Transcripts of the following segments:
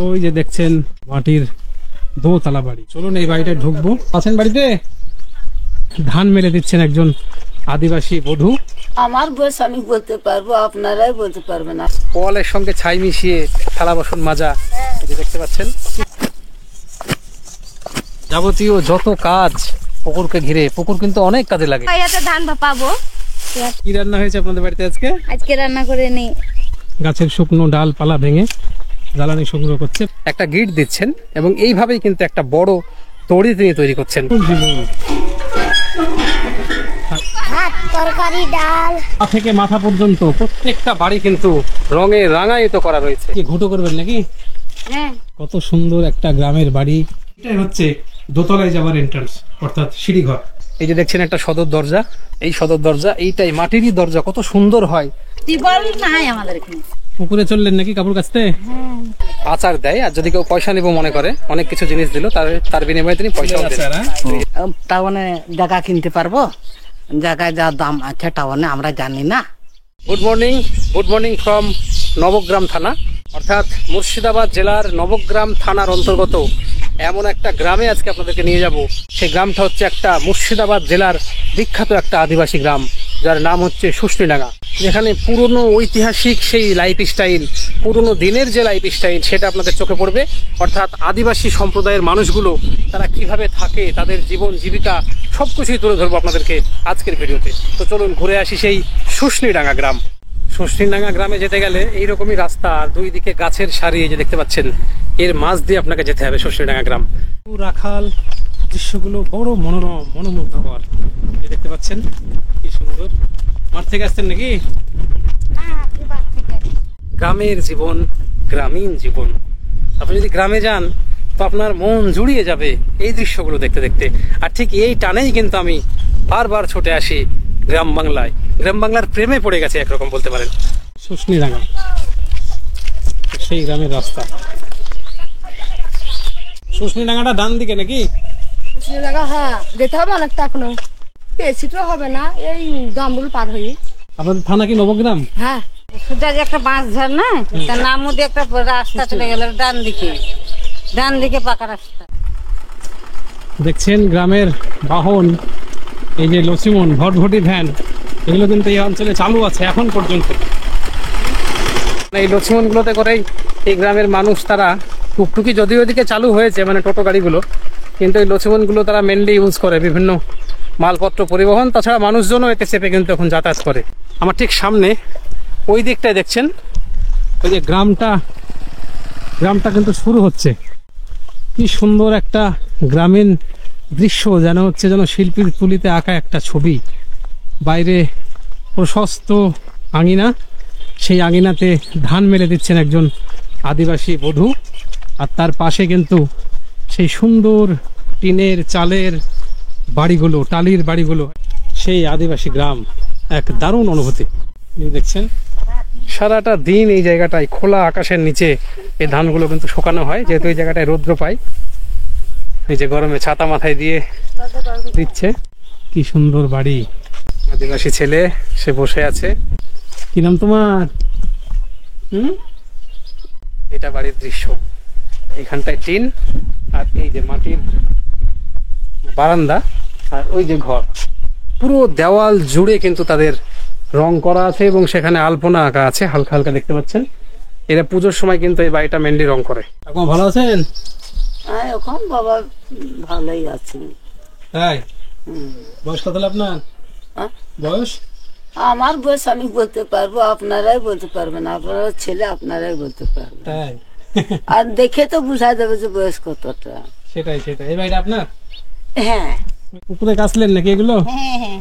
ওই যে দেখছেন মাটির দোতলা বাড়ি। চলুন এই বাড়িটায় ঢুকবো। আছেন বাড়িতে? ধান মেলে দিচ্ছেন একজন আদিবাসী বধূ। আমার বয়স আমি বলতে পারবো, আপনারাই বলতে পারবে না। পোয়ালের সঙ্গে ছাই মিশিয়ে থালা বাসন মাজা, এই যে দেখতে পাচ্ছেন। যাবতীয় যত কাজ পুকুরকে ঘিরে, পুকুর কিন্তু অনেক কাজে লাগে। ধান পাবো। কি রান্না হয়েছে আপনাদের বাড়িতে আজকে? আজকে রান্না করে নি গাছের শুকনো ডালপালা ভেঙে জ্বালানি সংগ্রহ করছে, একটা গিট দিচ্ছেন এবং এইভাবেই কিন্তু একটা বড় তড়ি তিনি তৈরি করছেন। তরকারি ডাল থেকে মাথা পর্যন্ত প্রত্যেকটা বাড়ি কিন্তু রঙে রাঙায়িত করা রয়েছে। কি ঘুটো করবেন নাকি? হ্যাঁ। কত সুন্দর একটা গ্রামের বাড়ি। এটাই হচ্ছে দোতলায় যাওয়ার এন্ট্রান্স, অর্থাৎ সিঁড়িঘর। এই যে দেখছেন একটা সদর দরজা, এই সদর দরজা এইটাই মাটিরই দরজা, কত সুন্দর হয়। টিবল নাই আমাদের এখানে। পুকুরে চললেন নাকি কাপড় কাচতে? আচার দেয়, আর যদি কেউ পয়সা নিব মনে করে, অনেক কিছু জিনিস দিল, তার বিনিময়ে তিনি পয়সা দেন। টাউনে জায়গা কিনতে পারবো, জায়গায় যা দাম আছে টাউনে আমরা জানি না। গুড মর্নিং ফ্রম নবগ্রাম থানা, অর্থাৎ মুর্শিদাবাদ জেলার নবগ্রাম থানার অন্তর্গত এমন একটা গ্রামে আজকে আপনাদেরকে নিয়ে যাব। সেই গ্রামটা হচ্ছে একটা মুর্শিদাবাদ জেলার বিখ্যাত একটা আদিবাসী গ্রাম, যার নাম হচ্ছে শুষ্ণীডাঙ্গা। যেখানে পুরনো ঐতিহাসিক সেই লাইফস্টাইল, পুরনো দিনের যে লাইফস্টাইল, সেটা আপনাদের চোখে পড়বে। অর্থাৎ আদিবাসী সম্প্রদায়ের মানুষগুলো তারা কিভাবে থাকে, তাদের জীবন জীবিকা সবকিছুই তুলে ধরবো আপনাদেরকে আজকের ভিডিওতে। তো চলুন ঘুরে আসি সেই শুষ্ণীডাঙ্গা গ্রাম। শুষ্ণীডাঙ্গা গ্রামে যেতে গেলে এইরকমই রাস্তা, আর দুই দিকে গাছের সারি, এই যে দেখতে পাচ্ছেন, এর মাঝ দিয়ে আপনাকে যেতে হবে শুষ্ণীডাঙ্গা গ্রাম। রাখাল দৃশ্যগুলো বড় মনোরম, মনোমুগ্ধকর। এই দেখতে পাচ্ছেন কি সুন্দর। মাঠ থেকে আসছেন নাকি? গ্রামের জীবন, গ্রামীণ জীবন। আপনি যদি গ্রামে যান তো আপনার মন জুড়িয়ে যাবে এই দৃশ্যগুলো দেখতে দেখতে। আর ঠিক এই টানেই কিন্তু আমি বারবার ছুটে আসি গ্রাম বাংলায়। গ্রাম বাংলার প্রেমে পড়ে গেছে একরকম বলতে পারেন। শুষ্ণীডাঙ্গা সেই গ্রামের রাস্তা। শুষ্ণীডাঙ্গাটা ডান দিকে নাকি? শুষ্ণীডাঙ্গা হ্যাঁ, যেতে হবে অনেকটা, এখনো বেশি তো হবে না, এই গামবুল পার হই। আপনাদের থানা কি নবগ্রাম? হ্যাঁ। সুদা যে একটা বাঁশ ঝাড় না, তার নাম মধ্যে একটা রাস্তা চলে গেল ডান দিকে পাকা রাস্তা। দেখছেন গ্রামের বাহন, এই যে লক্ষ্মীমন ভটভটি ভ্যান, এগুলো কিন্তু এই অঞ্চলে চালু আছে এখন পর্যন্ত। এই লক্ষ্মীমন গুলোতে করেই এই গ্রামের মানুষ, তারা টুকটুকি যদিও ওদিকে চালু হয়েছে, মানে টোটো গাড়িগুলো, কিন্তু এই লক্ষ্মীমন গুলো তারা মেনলি ইউজ করে বিভিন্ন মালপত্র পরিবহন। তাছাড়া মানুষজনও এতে চেপে কিন্তু এখন যাতায়াত করে। আমার ঠিক সামনে ওই দিকটায় দেখছেন ওই যে গ্রামটা কিন্তু শুরু হচ্ছে। কি সুন্দর একটা গ্রামীণ দৃশ্য, যেন হচ্ছে যেন শিল্পীর তুলিতে আঁকা একটা ছবি। বাইরে প্রশস্ত আঙিনা, সেই আঙিনাতে ধান মেলে দিচ্ছেন একজন আদিবাসী বধূ, আর তার পাশে কিন্তু সেই সুন্দর টিনের চালের বাড়িগুলো, টালির বাড়িগুলো। সেই আদিবাসী গ্রাম, এক দারুণ অনুভূতি। দেখছেন সারাটা দিন এই জায়গাটায় খোলা আকাশের নিচে এই ধানগুলো কিন্তু শুকানো হয়, যেহেতু এই জায়গাটায় রৌদ্র পায়। এই যে গরমে ছাতা মাথায় দিয়ে দিচ্ছে। কি সুন্দর বাড়ি, আদিবাসী ছেলে সে বসে আছে। কি নাম তোমার? এটা বাড়ির দৃশ্য। এইখানটায় টিন, আর এই যে মাটির বারান্দা, আর ওই যে ঘর। পুরো দেওয়াল জুড়ে কিন্তু তাদের রং করা আছে এবং সেখানে আলপনা আঁকা আছে হালকা হালকা, দেখতে পাচ্ছেন। এরা পুজোর সময় কিন্তু এই বাড়িটা মেনলি রং করে। এখন ভালো আছেন? হ্যাঁ, এখন বাবা ভালোই আছে। তাই? বয়স কত হলো আপনার? বয়স? আমার বয়স আমি বলতে পারবো, আপনারাই বলতে পারবেন। আপনারা ছেলে, আপনারাই বলতে পারবেন। তাই? আর দেখে তো বুঝা যাবে যে বয়স কতটা। সেটাই। এই বাড়িটা আপনার? হ্যাঁ। পুকুরে কাজলেন নাকি এগুলো? হ্যাঁ।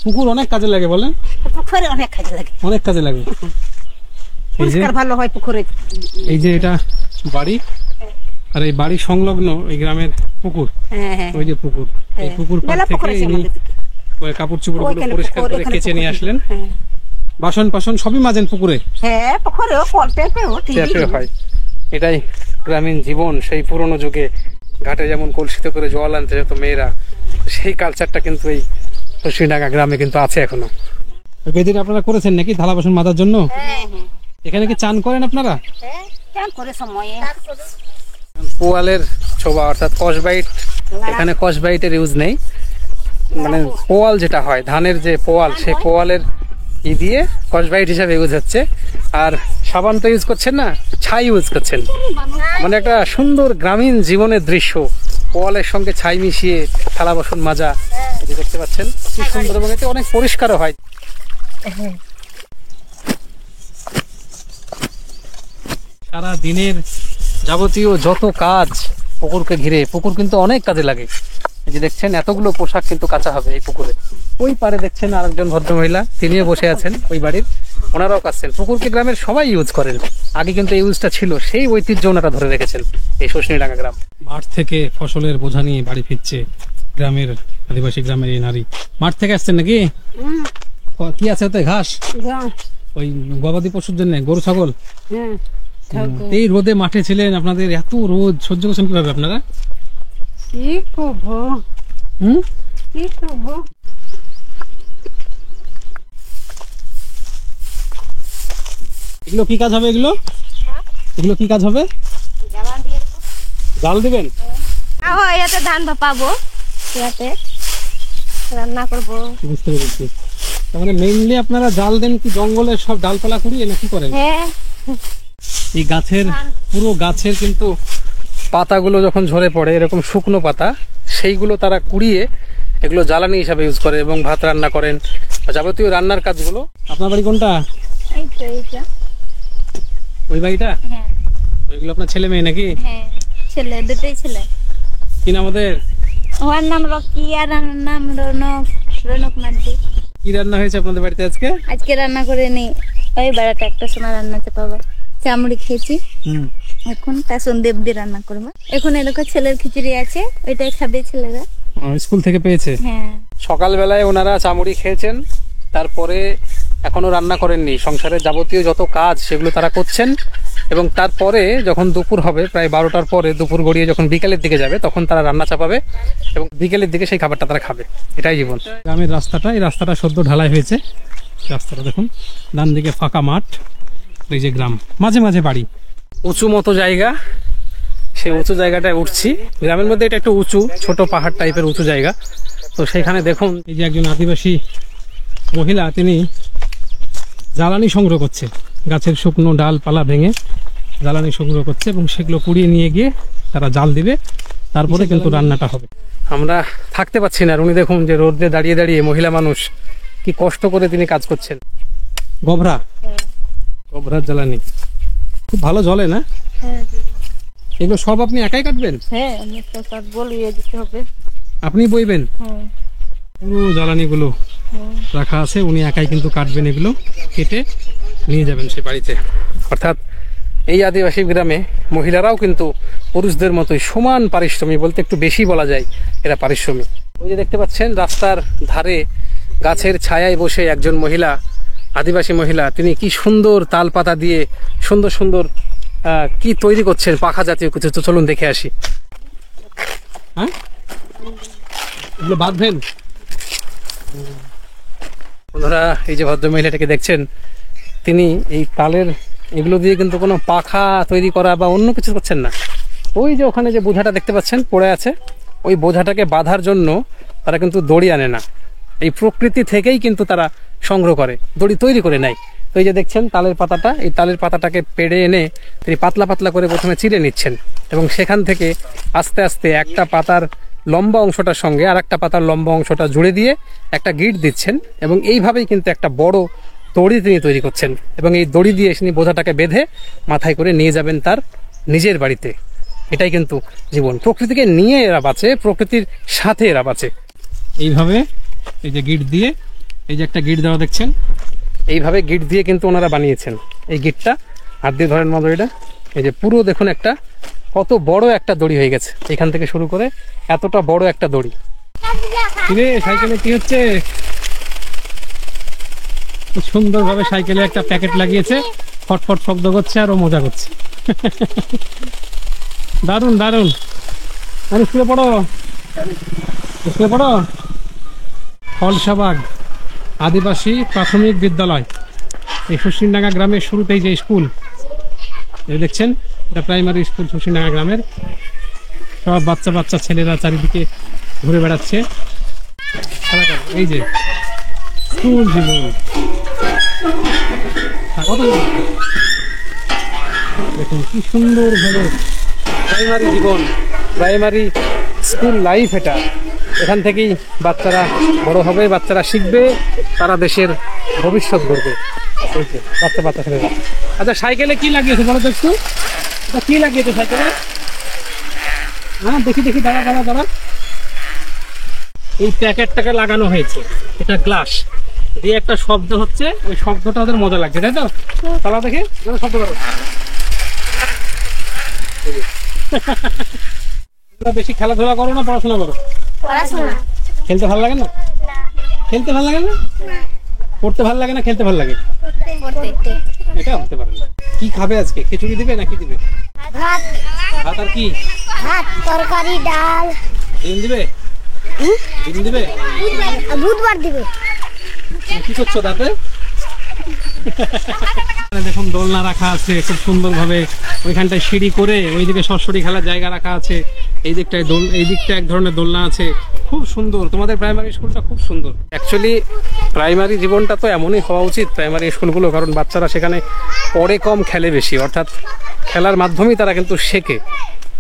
পুকুর অনেক কাজে লাগে বলেন? পুকুরে অনেক কাজে লাগে, অনেক কাজে লাগে। পরিষ্কার ভালো হয় পুকুরে। এই যে এটা বাড়ি, আর এই বাড়ি সংলগ্ন এই গ্রামের পুকুর। ওই যে পুকুর, এই পুকুর পাড় থেকে ইনি কাপড় চোপড় গুলো পরিষ্কার করে কেচে নিয়ে আসলেন। বাসন পাসন সবই মাজেন পুকুরে? হ্যাঁ, পুকুরেও ট্যাপে হয়। এটাই গ্রামীণ জীবন। সেই পুরনো যুগে ঘাটে যেমন কলসিতে করে জল আনতে যেত মেয়েরা, সেই কালচারটা কিন্তু এই শুষ্ণীডাঙ্গা গ্রামে কিন্তু আছে এখনো। বেদিটা আপনারা করেছেন নাকি থালা বাসন মাজার জন্য? এখানে কি চান করেন আপনারা? পোয়ালের ছোবা অর্থাৎ কসবাইট, এখানে কসবাইটের ইউজ নেই, মানে পোয়াল যেটা হয় ধানের যে পোয়াল, সেই পোয়ালের দিয়ে কসবাইট হিসাবে ইউজ হচ্ছে। আর সাবান তো ইউজ করছেন না, ছাই ইউজ করছেন। মানে একটা সুন্দর গ্রামীণ জীবনের দৃশ্য, পোয়ালের সঙ্গে ছাই মিশিয়ে থালা বাসন মাজা, এই যে দেখতে পাচ্ছেন কি সুন্দর, এবং এতে অনেক পরিষ্কারও হয়। সারা দিনের যাবতীয় যত কাজ পুকুরকে ঘিরে, পুকুর কিন্তু অনেক কাজে লাগে। এই যে দেখছেন এতগুলো পোশাক কিন্তু কাঁচা হবে এই পুকুরে। ওই পারে দেখছেন আরেকজন ভদ্রমহিলা, তিনিও বসে আছেন ওই বাড়ির, ওনারাও কাচ্ছেন। পুকুরকে গ্রামের সবাই ইউজ করেন, আগে কিন্তু এই ইউজটা ছিল, সেই ঐতিহ্য ওনারা ধরে রেখেছেন এই শোষণীডাঙ্গা গ্রাম। মাঠ থেকে ফসলের বোঝা নিয়ে বাড়ি ফিরছে গ্রামের আদিবাসী গ্রামের এই নারী। মাঠ থেকে আসছেন নাকি? কি আছে ওতে? ঘাস, ওই গবাদি পশুর জন্য, গরু ছাগল। এই রোদে মাঠে ছিলেন, আপনাদের এত রোদ সহ্য করছেন কিভাবে আপনারা? এগুলো কি কাজ হবে? এগুলো কি কাজ হবে? জাল দিবেন? এতে ধান ভাপাবো, এতে রান্না করবো। বুঝতে পেরেছি। তার মানে মেইনলি আপনারা জাল দেন কি জঙ্গলের সব ডালপালা কুড়িয়ে, না কি করেন? এই গাছের, পুরো গাছের কিন্তু পাতাগুলো যখন ঝরে পড়ে এরকম শুকনো পাতা, সেইগুলো তারা কুড়িয়ে এগুলো জ্বালানি হিসাবে ইউজ করে এবং ভাত রান্না করেন, যাবতীয় রান্নার কাজগুলো। আপনার বাড়ি কোনটা? ওই বাড়িটা? ওইগুলো আপনার ছেলে মেয়ে নাকি? ছেলে, দুটোই ছেলে। কি নাম ওদের? ওর নাম রকি আর নাম রনক মাদ্দি। কি রান্না হয়েছে আপনাদের বাড়িতে আজকে? আজকে রান্না করে নি, ওই বেড়াটা একটা সময় রান্না চাপাবো। চামড়ি খেয়েছি, এখন তা সন্দেব দিয়ে রান্না করবো। এখন এরকম ছেলের খিচুড়ি আছে, ওইটাই খাবে ছেলেরা, স্কুল থেকে পেয়েছে। হ্যাঁ, সকালবেলায় ওনারা চামড়ি খেয়েছেন, তারপরে এখনো রান্না করেননি। সংসারের যাবতীয় যত কাজ সেগুলো তারা করছেন, এবং তারপরে যখন দুপুর হবে, প্রায় 12টার পরে দুপুর গড়িয়ে যখন বিকেলের দিকে যাবে, তখন তারা রান্না চাপাবে এবং বিকেলের দিকে সেই খাবারটা তারা খাবে। এটাই জীবন। গ্রামের রাস্তাটা, এই রাস্তাটা সদ্য ঢালাই হয়েছে। রাস্তাটা দেখুন, ডান দিকে ফাঁকা মাঠ, এই যে গ্রাম, মাঝে মাঝে বাড়ি, উঁচু মতো জায়গা, সেই উঁচু জায়গাটায় উঠছি। গ্রামের মধ্যে এটা একটু উঁচু, ছোট পাহাড় টাইপের উঁচু জায়গা। তো সেখানে দেখুন এই যে একজন আদিবাসী মহিলা, তিনি জ্বালানি সংগ্রহ করছে, গাছের শুকনো ডালপালা ভেঙে জ্বালানি সংগ্রহ করছে, এবং সেগুলো পুড়িয়ে নিয়ে গিয়ে তারা জাল দিবে, তারপরে কিন্তু রান্নাটা হবে। আমরা থাকতে পারছি না, আর উনি দেখুন যে রোদে দাঁড়িয়ে দাঁড়িয়ে, মহিলা মানুষ কি কষ্ট করে তিনি কাজ করছেন। গোবরার জ্বালানি খুব ভালো জ্বলে না? এগুলো সব আপনি একাই কাটবেন? হ্যাঁ, সব বলিয়ে দিতে হবে। আপনি বইবেন? পুরো জ্বালানিগুলো রাখা আছে, উনি একাই কিন্তু কাটবেন, এগুলো কেটে নিয়ে যাবেন সে বাড়িতে। অর্থাৎ এই আদিবাসী গ্রামে মহিলারাও কিন্তু পুরুষদের মতোই সমান পারিশ্রমিক, বলতে একটু বেশি বলা যায় এরা পারিশ্রমিক। ওই যে দেখতে পাচ্ছেন রাস্তার ধারে গাছের ছায়ায় বসে একজন মহিলা, আদিবাসী মহিলা, তিনি কি সুন্দর তাল পাতা দিয়ে সুন্দর সুন্দর কি তৈরি করছেন, পাখা জাতীয় কিছু। তো চলুন দেখে আসি। হ্যাঁ, এগুলো বাঁধবেন? বন্ধুরা, এই যে ভদ্র মহিলাটাকে দেখছেন, তিনি এই তালের এগুলো দিয়ে কিন্তু কোনো পাখা তৈরি করা বা অন্য কিছু করছেন না। ওই যে ওখানে যে বোঝাটা দেখতে পাচ্ছেন পড়ে আছে, ওই বোঝাটাকে বাঁধার জন্য তারা কিন্তু দড়ি আনে না, এই প্রকৃতি থেকেই কিন্তু তারা সংগ্রহ করে, দড়ি তৈরি করে নেয়। তো এই যে দেখছেন তালের পাতাটা, এই তালের পাতাটাকে পেড়ে এনে তিনি পাতলা পাতলা করে প্রথমে চিড়ে নিচ্ছেন, এবং সেখান থেকে আস্তে আস্তে একটা পাতার লম্বা অংশটার সঙ্গে আর একটা পাতার লম্বা অংশটা জুড়ে দিয়ে একটা গিঁট দিচ্ছেন, এবং এইভাবেই কিন্তু একটা বড় দড়ি তিনি তৈরি করছেন, এবং এই দড়ি দিয়ে তিনি বোঝাটাকে বেঁধে মাথায় করে নিয়ে যাবেন তার নিজের বাড়িতে। এটাই কিন্তু জীবন, প্রকৃতিকে নিয়ে এরা বাঁচে, প্রকৃতির সাথে এরা বাঁচে। এইভাবে এই যে গিঁট দিয়ে, এই যে একটা গিঁট দেওয়া দেখছেন, এইভাবে গিঁট দিয়ে কিন্তু ওনারা বানিয়েছেন। এই গিঁটটা হাত দিয়ে ধরেন মতো, এটা এই যে পুরো দেখুন একটা কত বড় একটা দড়ি হয়ে গেছে, এখান থেকে শুরু করে এতটা বড় একটা দড়ি। কিরে, সাইকেলে কি হচ্ছে? সুন্দরভাবে সাইকেলে একটা প্যাকেট লাগিয়েছে, ফটফট শব্দ করছে আর ও মজা করছে। দারুন দারুন। স্কুলে পড়ো, স্কুলে পড়ো। ফলসাবাগ আদিবাসী প্রাথমিক বিদ্যালয়, এই শোষণীডাঙ্গা গ্রামের শুরুতেই যে স্কুল, দেখছেন এটা প্রাইমারি স্কুল শশীডাঙ্গা গ্রামের। সব বাচ্চা বাচ্চা ছেলেরা চারিদিকে ঘুরে বেড়াচ্ছে। এই যে স্কুল জীবন, দেখুন কি সুন্দর ভাবে প্রাইমারি জীবন, প্রাইমারি স্কুল লাইফ। এটা এখান থেকেই বাচ্চারা বড় হবে, বাচ্চারা শিখবে, তারা দেশের ভবিষ্যৎ গড়বে। বাচ্চা বাচ্চা ছেলেরা। আচ্ছা, সাইকেলে কি লাগিয়েছে বলো তো একটু, এটা কি লাগিয়েছে সাইকেলে? হ্যাঁ, দেখি দেখি, দাঁড়া দাঁড়া দাঁড়া। এই প্যাকেটটাকে লাগানো হয়েছে, এটা গ্লাস দিয়ে একটা শব্দ হচ্ছে, ওই শব্দটা ওদের মজা লাগছে, তাই তো? চালাও দেখে, শব্দ করো। বেশি খেলাধুলা করো না পড়াশোনা করো? খেলতে ভালো লাগে না? খেলতে ভালো লাগে না? পড়তে ভালো লাগে না খেলতে ভালো লাগে? এটা হতে পারে না। কি খাবে আজকে? খিচুড়ি দিবে নাকি দিবে? ভাত। ভাত আর কি? ভাত, তরকারি, ডাল। ডিম দিবে? ডিম দিবে? বুধবার দিবে। কি করছো দাঁতে? দেখুন দোলনা রাখা আছে খুব সুন্দর ভাবে, ওইখানটায় সিঁড়ি করে ওইদিকে সরস্বতী খেলার জায়গা রাখা আছে, এই দিকটায় এই দিকটা এক ধরনের দোলনা আছে, খুব সুন্দর। তোমাদের প্রাইমারি স্কুলটা খুব সুন্দর। অ্যাকচুয়ালি প্রাইমারি জীবনটা তো এমনই হওয়া উচিত প্রাইমারি স্কুলগুলো, কারণ বাচ্চারা সেখানে পড়ে কম, খেলে বেশি, অর্থাৎ খেলার মাধ্যমেই তারা কিন্তু শেখে।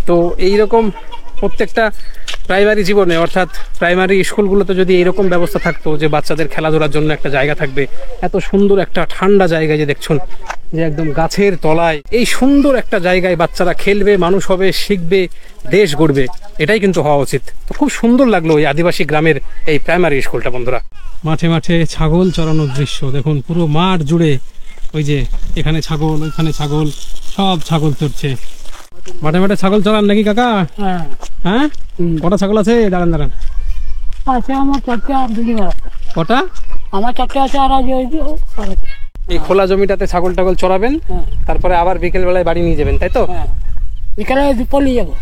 তো এইরকম প্রত্যেকটা প্রাইমারি জীবনে, অর্থাৎ প্রাইমারি স্কুলগুলোতে যদি এইরকম ব্যবস্থা থাকতো যে বাচ্চাদের খেলাধুলার জন্য একটা জায়গা থাকবে, এত সুন্দর একটা ঠান্ডা জায়গায় যে দেখছেন যে একদম গাছের তলায়, এই সুন্দর একটা জায়গায় বাচ্চারা খেলবে, মানুষ হবে, শিখবে, দেশ গড়বে, এটাই কিন্তু হওয়া উচিত। তো খুব সুন্দর লাগলো এই আদিবাসী গ্রামের এই প্রাইমারি স্কুলটা। বন্ধুরা, মাঠে মাঠে ছাগল চড়ানোর দৃশ্য দেখুন, পুরো মাঠ জুড়ে ওই যে এখানে ছাগল, ওইখানে ছাগল, সব ছাগল চড়ছে। মাঠে মাঠে ছাগল চড়ান নাকি কাকা? হ্যাঁ, কটা ছাগল আছে? দাঁড়ান দাঁড়ান, আছে আমার চারটে, আর দুটি কটা? আমার চারটে আছে, আর এই খোলা জমিটাতে ছাগল টাগল চড়াবেন, তারপরে আবার বিকেল বেলায় বাড়ি নিয়ে যাবেন, তাই তো? বিকালে দুপুর নিয়ে যাবো,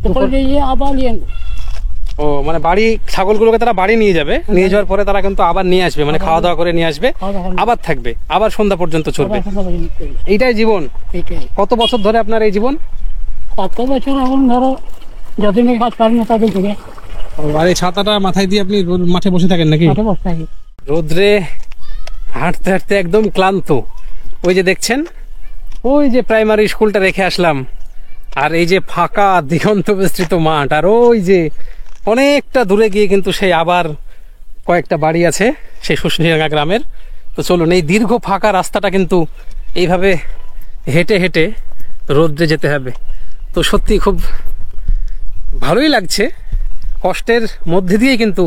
দুপুর নিয়ে আবার নিয়ে আনবো। ও, মানে বাড়ি ছাগলগুলোকে তারা বাড়ি নিয়ে যাবে, নিয়ে যাওয়ার পরে তারা কিন্তু আবার নিয়ে আসবে, মানে খাওয়া দাওয়া করে নিয়ে আসবে, আবার থাকবে, আবার সন্ধ্যা পর্যন্ত চলবে। এইটাই জীবন। কত বছর ধরে আপনার এই জীবন? কত বছর এখন ধরো যতদিন কাজ পারেন না তাদের থেকে। আর এই ছাতাটা মাথায় দিয়ে আপনি মাঠে বসে থাকেন নাকি? মাঠে বসে থাকি। রোদ্রে হাঁটতে হাঁটতে একদম ক্লান্ত। ওই যে দেখছেন, ওই যে প্রাইমারি স্কুলটা রেখে আসলাম, আর এই যে ফাঁকা দিগন্ত বিস্তৃত মাঠ, আর ওই যে অনেকটা দূরে গিয়ে কিন্তু সেই আবার কয়েকটা বাড়ি আছে সেই শশীডাঙ্গা গ্রামের। তো চলুন, এই দীর্ঘ ফাঁকা রাস্তাটা কিন্তু এইভাবে হেঁটে হেঁটে রোদ্রে যেতে হবে। তো সত্যি খুব ভালোই লাগছে, কষ্টের মধ্যে দিয়ে কিন্তু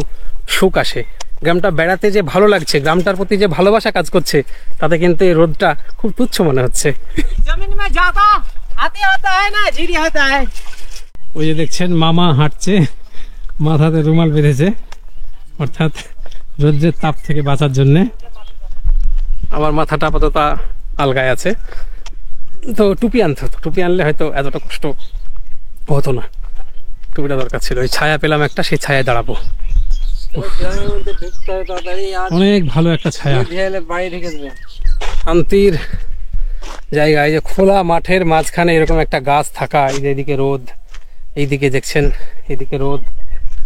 সুখ আসে। গ্রামটা বেড়াতে যে ভালো লাগছে, গ্রামটার প্রতি যে ভালোবাসা কাজ করছে, তাতে কিন্তু এই রোদটা খুব তুচ্ছ মনে হচ্ছে। ওই যে দেখছেন মামা হাঁটছে, মাথাতে রুমাল বেঁধেছে, অর্থাৎ রোদ্রের তাপ থেকে বাঁচার জন্য। আমার মাথাটা আপাতত আলগায় আছে, তো টুপি আনতে হতো, টুপি আনলে হয়তো এতটা কষ্ট হতো না। টুপিটা দরকার ছিল, ওই ছায়া পেলাম একটা, সেই ছায়ায় দাঁড়াবো। অনেক ভালো একটা ছায়া, শান্তির জায়গা। এই যে খোলা মাঠের মাঝখানে এরকম একটা গাছ থাকা, এই যে এদিকে রোদ, এইদিকে দেখছেন এদিকে রোদ,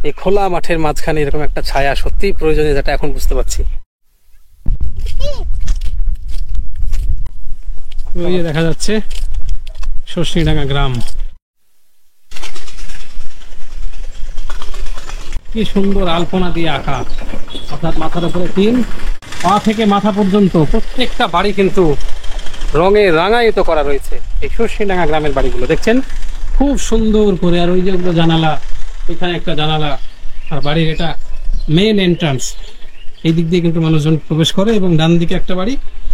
এই খোলা মাঠের মাঝখানে এরকম একটা ছায়া সত্যি প্রয়োজনীয়, যেটা এখন বুঝতে পারছি। ওই যে দেখা যাচ্ছে শশীডাঙ্গা গ্রাম, কি সুন্দর আলপনা দিয়ে আঁকা, অর্থাৎ মাথার উপরে টিন, পা থেকে মাথা পর্যন্ত প্রত্যেকটা বাড়ি কিন্তু রঙে রাঙায়িত করা রয়েছে। এই শশীডাঙ্গা গ্রামের বাড়িগুলো দেখছেন খুব সুন্দর করে, আর ওই যে ওগুলো জানালা, ওইখানে একটা জানালা, আর বাড়ির এটা মেন এন্ট্রান্স। এই দিক দিয়ে কিন্তু মানুষজন প্রবেশ করে, এবং ডান দিকে একটা বাড়ি,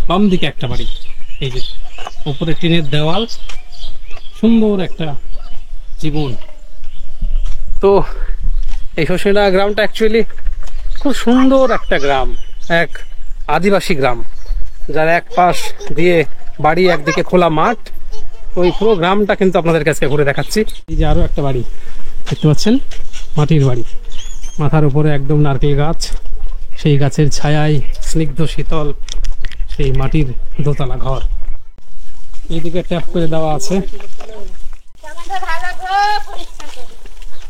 বাম দিকে একটা বাড়ি। এই যে উপরে টিনের দেওয়াল, সুন্দর একটা জীবন। তো এই শশীডাঙ্গা গ্রামটা অ্যাকচুয়ালি খুব সুন্দর একটা গ্রাম, এক আদিবাসী গ্রাম, যার এক পাশ দিয়ে বাড়ি, একদিকে খোলা মাঠ। তো এই পুরো গ্রামটা কিন্তু আপনাদের কাছে ঘুরে দেখাচ্ছি। এই যে আরো একটা বাড়ি দেখতে পাচ্ছেন, মাটির বাড়ি, মাথার উপরে একদম নারকেল গাছ, সেই গাছের ছায়ায় স্নিগ্ধ শীতল সেই মাটির দোতলা ঘর। এইদিকে ট্যাপ করে দেওয়া আছে,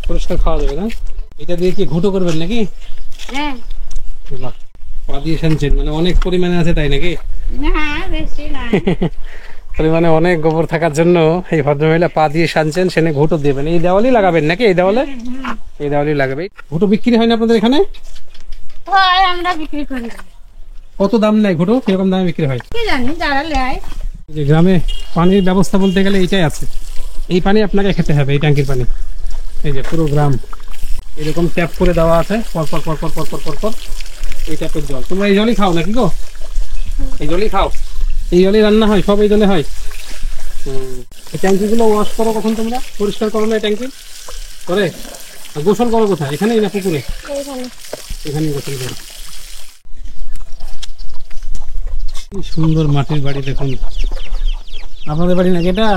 পরিষ্কার খাওয়া যাবে না। এটা দিয়ে কি ঘুঁটো করবেন নাকি? হ্যাঁ বাহ, পা দিয়ে সানছেন, মানে অনেক পরিমাণে আছে তাই নাকি? না বেশি না পরিমাণে অনেক গোবর থাকার জন্য এই ভদ্রমহিলা পা দিয়ে সানছেন, সেনে ঘুঁটো দেবেন। এই দেওয়ালই লাগাবেন নাকি? এই দেওয়ালে এই দেওয়ালই লাগাবে। ঘুঁটো বিক্রি হয় না আপনাদের এখানে? হয়, আমরা বিক্রি করি। কত দাম নেয় ঘুঁটো? কিরকম দামে বিক্রি হয়? কি জানি, যারা নেয়। এই যে গ্রামে পানির ব্যবস্থা বলতে গেলে এইটাই আছে। এই পানি আপনাকে খেতে হবে, এই ট্যাঙ্কির পানি। এই যে পুরো গ্রাম এরকম ট্যাপ করে দেওয়া আছে, পরপর পরপর পরপর পরপর এই ট্যাপের জল। তোমরা এই জলই খাও নাকি গো? এই জলই খাও? এই জলই রান্না হয়, সব এই জলে হয়? এই ট্যাঙ্কিগুলো ওয়াশ করো কখন তোমরা? পরিষ্কার করো না এই ট্যাঙ্কি করে? আর গোসল করো কোথায়? এখানেই না পুকুরে? এখানেই গোসল করো। কি সুন্দর মাটির বাড়ি দেখুন। আপনাদের বাড়ি নাকি এটা?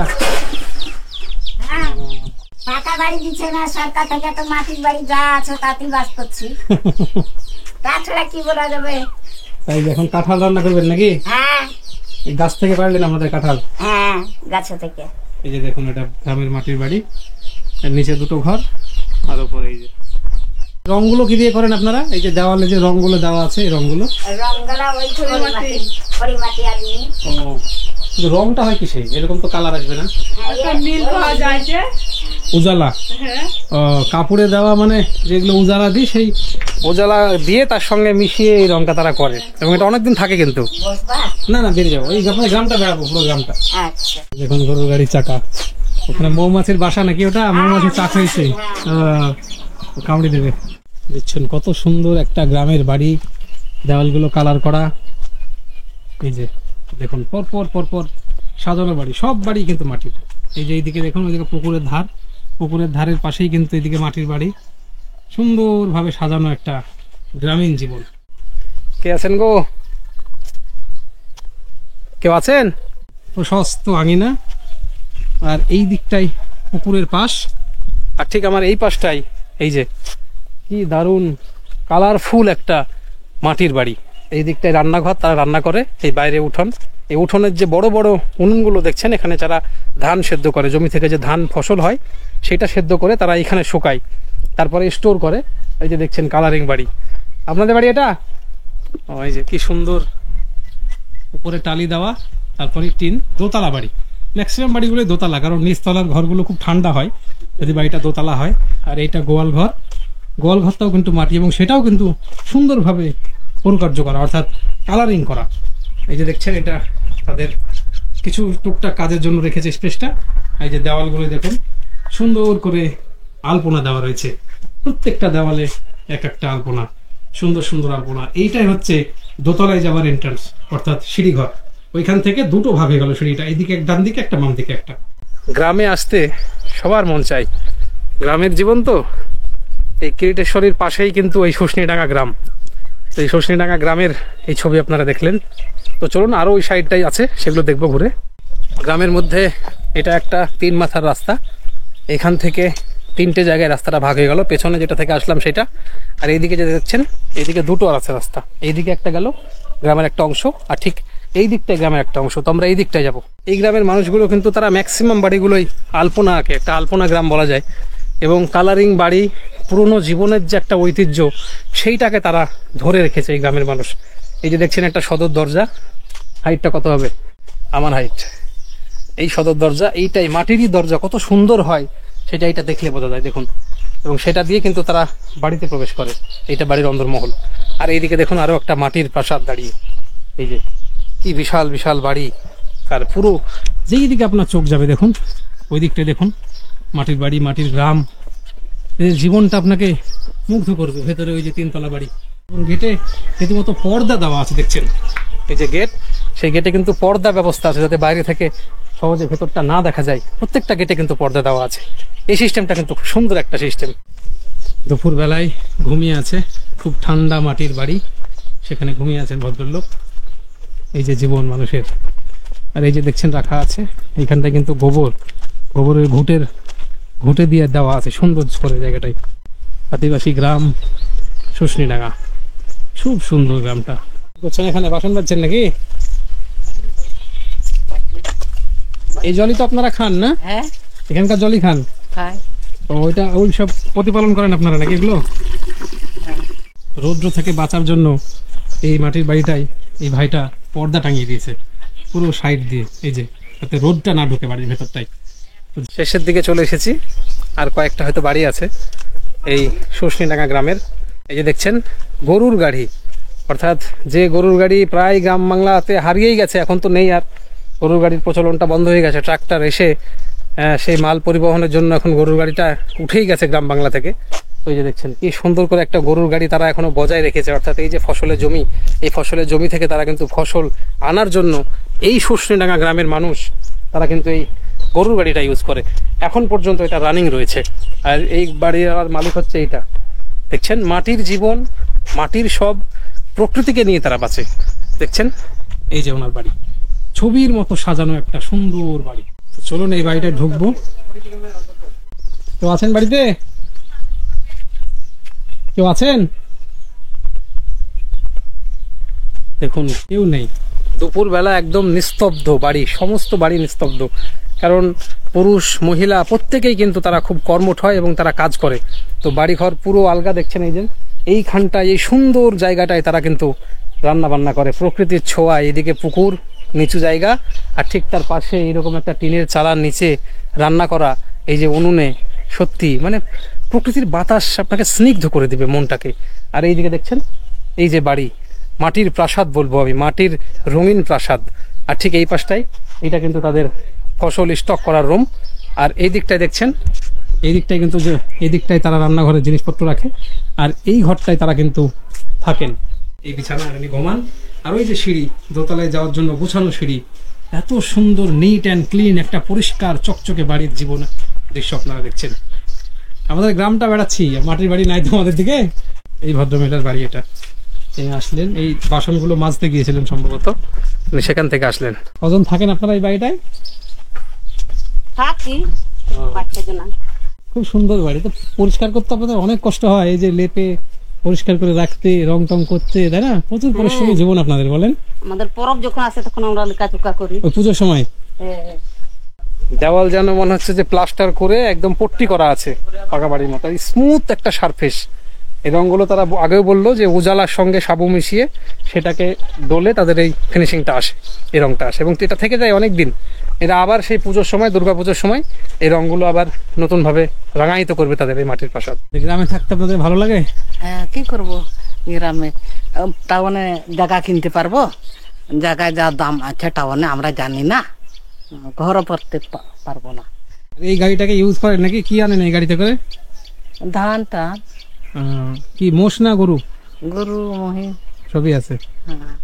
পাকা বাড়ি দিচ্ছে না সরকার থেকে, তো মাটির বাড়ি যা আছে তাতেই বাস করছি। তাছাড়া কি বলা যাবে? তাই এখন কাঁঠাল রান্না করবেন নাকি? হ্যাঁ এই গাছ থেকে পারলেন আমাদের কাঁঠাল? হ্যাঁ, গাছ থেকে। এই যে দেখুন, এটা গ্রামের মাটির বাড়ি, এর নিচে দুটো ঘর, আর উপরে এই যে রংগুলো কি দিয়ে করেন আপনারা? এই যে দেওয়ালে যে রংগুলো দেওয়া আছে, এই রংগুলো রংগলা ওই পরিমাটি আনি। ও, কিন্তু রংটা হয় কিসে? এরকম তো কালার আসবে না? নীল পাওয়া যায় যে। উজালা? ও, কাপড়ে দেওয়া, মানে যেগুলো উজালা দিই, সেই উজালা দিয়ে তার সঙ্গে মিশিয়ে এই রংটা তারা করে, এবং এটা অনেকদিন থাকে কিন্তু। বসবা? না না, বেরিয়ে যাবো, এই আপনার গ্রামটা বেড়াবো, পুরো গ্রামটা। আচ্ছা, দেখুন গরুর গাড়ির চাকা, ওখানে মৌমাছির বাসা নাকি ওটা? মৌমাছির চাক হয়েছে, কামড়ে দেবে। দেখছেন কত সুন্দর একটা গ্রামের বাড়ি, দেওয়ালগুলো কালার করা। এই যে দেখুন পরপর পরপর সাজানো বাড়ি, সব বাড়ি কিন্তু মাটির। এই যে এইদিকে দেখুন, ওইদিকে পুকুরের ধার, পুকুরের ধারের পাশেই কিন্তু এইদিকে মাটির বাড়ি, সুন্দরভাবে সাজানো একটা গ্রামীণ জীবন। কে আছেন গো? কেউ আছেন? প্রশস্ত আঙিনা, আর এই দিকটাই পুকুরের পাশ, আর ঠিক আমার এই পাশটাই এই যে কি দারুণ কালারফুল একটা মাটির বাড়ি। এই দিকটায় রান্নাঘর, তারা রান্না করে। এই বাইরে উঠোন, এই উঠোনের যে বড় বড় উনুনগুলো দেখছেন, এখানে যারা ধান সেদ্ধ করে, জমি থেকে যে ধান ফসল হয় সেটা সেদ্ধ করে তারা এখানে শুকায়, তারপরে স্টোর করে। এই যে দেখছেন কালারিং বাড়ি। আপনাদের বাড়ি এটা? এই যে কি সুন্দর, উপরে টালি দেওয়া, তারপরে টিন, দোতলা বাড়ি। ম্যাক্সিমাম বাড়িগুলো দোতলা, কারণ নিচতলার ঘরগুলো খুব ঠান্ডা হয় যদি বাড়িটা দোতলা হয়। আর এইটা গোয়াল ঘর, গোয়াল ঘরটাও কিন্তু মাটি, এবং সেটাও কিন্তু সুন্দরভাবে পরিকার্য করা, অর্থাৎ কালারিং করা। এই যে দেখছেন, এটা তাদের কিছু টুকটাক কাজের জন্য রেখেছে স্পেসটা। এই যে দেওয়ালগুলো দেখুন, সুন্দর করে আলপনা দেওয়া রয়েছে, প্রত্যেকটা দেওয়ালে এক একটা আলপনা, সুন্দর সুন্দর আলপনা। এইটাই হচ্ছে দোতলায় যাওয়ার এন্ট্রান্স, অর্থাৎ সিঁড়িঘর। ওইখান থেকে দুটো ভাগ হয়ে গেল সিঁড়িটা, এইদিকে এক ডান দিকে একটা, বাম দিকে একটা। গ্রামে আসতে সবার মন চাই, গ্রামের জীবন তো। এই কিরিটেশ্বরীর পাশেই কিন্তু এই শুশনিডাঙ্গা গ্রাম। তো এই শুশনিডাঙ্গা গ্রামের এই ছবি আপনারা দেখলেন। তো চলুন আরো ওই সাইডটাই আছে, সেগুলো দেখবো ঘুরে। গ্রামের মধ্যে এটা একটা 3 মাথার রাস্তা, এখান থেকে 3টে জায়গায় রাস্তাটা ভাগ হয়ে গেল। পেছনে যেটা থেকে আসলাম সেটা, আর এইদিকে যে দেখছেন, এইদিকে দুটো আছে রাস্তা। এইদিকে একটা গেল গ্রামের একটা অংশ, আর ঠিক এই দিকটাই গ্রামের একটা অংশ। তো আমরা এই দিকটায় যাবো। এই গ্রামের মানুষগুলো কিন্তু তারা ম্যাক্সিমাম বাড়িগুলোই আলপনা আঁকে, একটা আলপনা গ্রাম বলা যায়। এবং কালারিং বাড়ি, পুরনো জীবনের যে একটা ঐতিহ্য, সেইটাকে তারা ধরে রেখেছে এই গ্রামের মানুষ। এই যে দেখছেন একটা সদর দরজা, হাইটটা কত হবে? আমার হাইট। এই সদর দরজা, এইটাই মাটিরই দরজা, কত সুন্দর হয় সেটা এইটা দেখলে বোঝা যায়, দেখুন। এবং সেটা দিয়ে কিন্তু তারা বাড়িতে প্রবেশ করে, এইটা বাড়ির অন্দরমহল। আর এইদিকে দেখুন আরো একটা মাটির প্রাসাদ দাঁড়িয়ে। এই যে কি বিশাল বিশাল বাড়ি, আর পুরো যেই দিকে আপনার চোখ যাবে দেখুন, ওই দিকটায় দেখুন মাটির বাড়ি, মাটির গ্রাম। এদের জীবনটা আপনাকে মুগ্ধ করবে। ভেতরে ওই যে 3 তলা বাড়ি, এবং গেটে রীতিমতো পর্দা দেওয়া আছে, দেখছেন এই যে গেট, সেই গেটে কিন্তু পর্দা ব্যবস্থা আছে, যাতে বাইরে থেকে সহজে ভেতরটা না দেখা যায়। প্রত্যেকটা গেটে কিন্তু পর্দা দেওয়া আছে। এই সিস্টেমটা কিন্তু খুব সুন্দর একটা সিস্টেম। দুপুর বেলায় ঘুমিয়ে আছে, খুব ঠান্ডা মাটির বাড়ি, সেখানে ঘুমিয়ে আছেন ভদ্রলোক। এই যে জীবন মানুষের। আর এই যে দেখছেন রাখা আছে, এইখানটায় কিন্তু গোবরের ঘুঁটে দিয়ে দেওয়া আছে, সুন্দর করে জায়গাটাই। আদিবাসী গ্রাম শুশনিডাঙ্গা, খুব সুন্দর গ্রামটা। করছেন এখানে? বাসন বাজছেন নাকি? এই জলই তো আপনারা খান না? হ্যাঁ এখানকার জলই খান? খাই। তো ওই সব প্রতিপালন করেন আপনারা নাকি এগুলো? রৌদ্র থেকে বাঁচার জন্য এই মাটির বাড়িটাই এই ভাইটা পর্দা টাঙিয়ে দিয়েছে পুরো সাইড দিয়ে, এই যে যাতে রোদটা না ঢুকে বাড়ির ভেতরটাই। শেষের দিকে চলে এসেছি, আর কয়েকটা হয়তো বাড়ি আছে এই শুষ্ণীডাঙ্গা গ্রামের। এই যে দেখছেন গরুর গাড়ি, অর্থাৎ যে গরুর গাড়ি প্রায় গ্রাম বাংলাতে হারিয়েই গেছে, এখন তো নেই আর, গরুর গাড়ির প্রচলনটা বন্ধ হয়ে গেছে। ট্রাক্টর এসে সেই মাল পরিবহনের জন্য এখন গরুর গাড়িটা উঠেই গেছে গ্রাম বাংলা থেকে। ওই যে দেখছেন কি সুন্দর করে একটা গরুর গাড়ি তারা এখনো বজায় রেখেছে, অর্থাৎ এই যে ফসলের জমি, এই ফসলের জমি থেকে তারা কিন্তু ফসল আনার জন্য এই শুষ্ণীডাঙ্গা গ্রামের মানুষ তারা কিন্তু এই গরুর গাড়িটা ইউজ করে, এখন পর্যন্ত এটা রানিং রয়েছে। আর এই বাড়ির মালিক হচ্ছে এইটা, দেখছেন মাটির জীবন, মাটির সব, প্রকৃতিকে নিয়ে তারা বাঁচে। দেখছেন এই যে ওনার বাড়ি, ছবির মতো সাজানো একটা সুন্দর বাড়ি। চলুন এই বাড়িটায় ঢুকবো। কেউ আছেন বাড়িতে? কেউ আছেন? দেখুন কেউ নেই, দুপুর বেলা একদম নিস্তব্ধ বাড়ি, সমস্ত বাড়ি নিস্তব্ধ, কারণ পুরুষ মহিলা প্রত্যেকেই কিন্তু তারা খুব কর্মঠ হয় এবং তারা কাজ করে। তো বাড়িঘর পুরো আলগা, দেখছেন এই যে এইখানটায় এই সুন্দর জায়গাটায় তারা কিন্তু রান্না বান্না করে, প্রকৃতির ছোঁয়া, এদিকে পুকুর, নিচু জায়গা, আর ঠিক তার পাশে এইরকম একটা টিনের চালার নিচে রান্না করা, এই যে উনুনে, সত্যি মানে প্রকৃতির বাতাস আপনাকে স্নিগ্ধ করে দিবে মনটাকে। আর এইদিকে দেখছেন এই যে বাড়ি, মাটির প্রাসাদ বলবো আমি, মাটির রঙিন প্রাসাদ। আর ঠিক এই পাশটাই এটা কিন্তু তাদের ফসল স্টক করার রুম। আর এই দিকটায় দেখছেন, এই দিকটায় কিন্তু যে এই দিকটায় তারা রান্নাঘরের জিনিসপত্র রাখে, আর এই ঘরটায় তারা কিন্তু থাকেন। এই বিছানা আর ঘুমান, আর ওই যে সিঁড়ি, দোতলায় যাওয়ার জন্য গুছানো সিঁড়ি, এত সুন্দর নিট অ্যান্ড ক্লিন একটা পরিষ্কার চকচকে বাড়ির জীবন দৃশ্য আপনারা দেখছেন। আমাদের গ্রামটা বেড়াচ্ছি, মাটির বাড়ি নাই তো আমাদের দিকে। এই ভদ্রমহিলার বাড়ি এটা, তিনি আসলেন এই বাসনগুলো মাজতে গিয়েছিলেন সম্ভবত, সেখান থেকে আসলেন। কজন থাকেন আপনারা এই বাড়িটায়? থাকি খুব সুন্দর বাড়ি, তো পরিষ্কার করতে আপনাদের অনেক কষ্ট হয়, এই যে লেপে পরিষ্কার করে রাখতে, রং টং করতে, তাই না? প্রচুর পরিশ্রমী জীবন আপনাদের। বলেন, আমাদের পরব যখন আসে তখন আমরা লেখাচুকা করি ওই পুজোর সময়। দেওয়াল যেন মনে হচ্ছে যে প্লাস্টার করে একদম পট্টি করা আছে, পাকা বাড়ির মতো, স্মুথ একটা সারফেস। এই রঙগুলো তারা আগেও বললো যে উজালার সঙ্গে সাবু মিশিয়ে সেটাকে ডলে তাদের এই ফিনিশিংটা আসে, এই রংটা আসে, এবং এটা থেকে যায় অনেক দিন। এরা আবার সেই পুজোর সময়, দুর্গাপুজোর সময় এই রঙগুলো আবার নতুন ভাবে রাঙায়িত করবে তাদের এই মাটির প্রাসাদ। গ্রামে থাকতে আপনাদের ভালো লাগে? হ্যাঁ, কি করব, গ্রামে টাউনে জায়গা কিনতে পারবো, জায়গায় যা দাম আছে টাউনে আমরা জানি না, ঘরও পড়তে পারবো না। এই গাড়িটাকে ইউজ করেন নাকি? কি আনেন এই গাড়িতে করে? ধান টান। কি মোষ না গরু? গরু মহিষ সবই আছে। হ্যাঁ।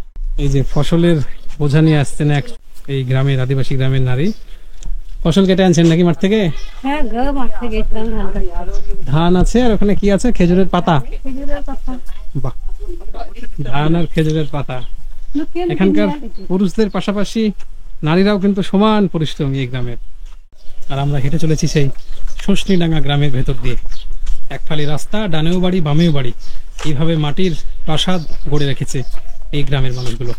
এই যে ফসলের বোঝা নিয়ে আসছেন এই গ্রামের, আদিবাসী গ্রামের নারী। ফসল কেটে আনছেন নাকি মাঠ থেকে? হ্যাঁ, মাঠে গেছিলাম ধান কাটতে। ধান আছে, আর ওখানে কি আছে? খেজুরের পাতা। বাহ, ধান আর খেজুরের পাতা। এখানকার পুরুষদের পাশাপাশি নারীরাও কিন্তু সমান পরিশ্রমী এই গ্রামের। আর আমরা হেঁটে চলেছি সেই শুষ্ণীডাঙ্গা গ্রামের ভেতর দিয়ে, এক ফালি রাস্তা, ডানেও বাড়ি বামেও বাড়ি, এইভাবে মাটির প্রাসাদ গড়ে রেখেছে এই গ্রামের মানুষগুলো।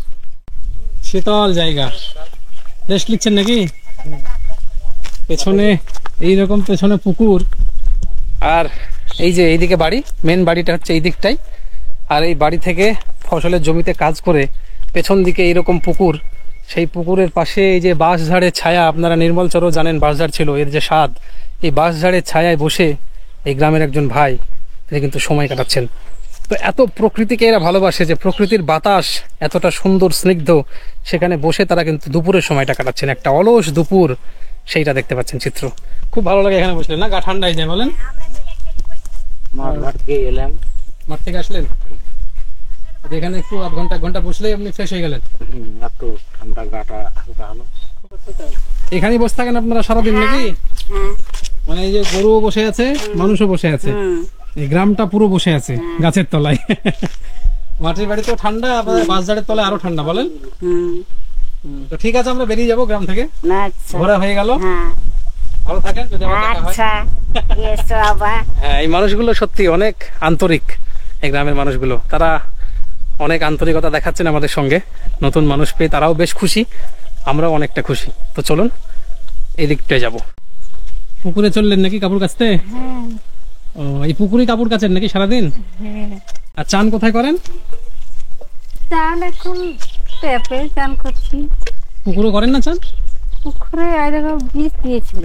শীতল জায়গা। রেস্ট লিখছেন নাকি? পেছনে এইরকম পেছনে পুকুর, আর এই যে এইদিকে বাড়ি, মেন বাড়িটা হচ্ছে এই দিকটাই। আর এই বাড়ি থেকে ফসলের জমিতে কাজ করে পেছন দিকে এইরকম পুকুর, সেই পুকুরের পাশে এই যে বাঁশঝাড়ের ছায়া, আপনারা নির্মলচরও জানেন বাঁশঝাড় ছিল, এর যে স্বাদ, এই বাঁশঝাড়ের ছায়ায় বসে এই গ্রামের একজন ভাই তিনি কিন্তু সময় কাটাচ্ছেন। তো এত প্রকৃতিকে এরা ভালোবাসে যে প্রকৃতির বাতাস এতটা সুন্দর স্নিগ্ধ, সেখানে বসে তারা কিন্তু দুপুরের সময়টা কাটাচ্ছেন, একটা অলস দুপুর, সেইটা দেখতে পাচ্ছেন চিত্র। খুব ভালো লাগে এখানে বসলে, না? গা ঠান্ডা হয়ে যায়। বলেন, মাঠ থেকে আসলেন, এখানে একটু আধ ঘন্টা 1 ঘন্টা বসলেই আপনি ফ্রেশ হয়ে গেলেন। একটু ঠান্ডা গাটা হালকা হলো। এখানেই বসে থাকেন আপনারা সারাদিন নাকি? মানে এই যে গরুও বসে আছে, মানুষও বসে আছে, এই গ্রামটা পুরো বসে আছে গাছের তলায়। মাটির বাড়িতেও ঠান্ডা, বাঁশঝাড়ের তলায় আরো ঠান্ডা। বলেন, তো ঠিক আছে, আমরা বেরিয়ে যাবো গ্রাম থেকে, ঘোরা হয়ে গেল। ভালো থাকেন, যদি আবার দেখা হয়। হ্যাঁ, এই মানুষগুলো সত্যি অনেক আন্তরিক, এই গ্রামের মানুষগুলো, তারা অনেক আন্তরিকতা দেখাচ্ছেন আমাদের সঙ্গে। নতুন মানুষ পেয়ে তারাও বেশ খুশি, আমরাও অনেকটা খুশি। তো চলুন এই দিকটায় যাব। পুকুরে চললেন নাকি কাপড় কাচতে? হ্যাঁ ও, এই পুকুরে কাপড় কাচেন নাকি সারাদিন? হ্যাঁ। আর চান কোথায় করেন? চান এখন ট্যাপে চান করছি। পুকুরে করেন না চান? পুকুরে আর বীজ দিয়েছিল,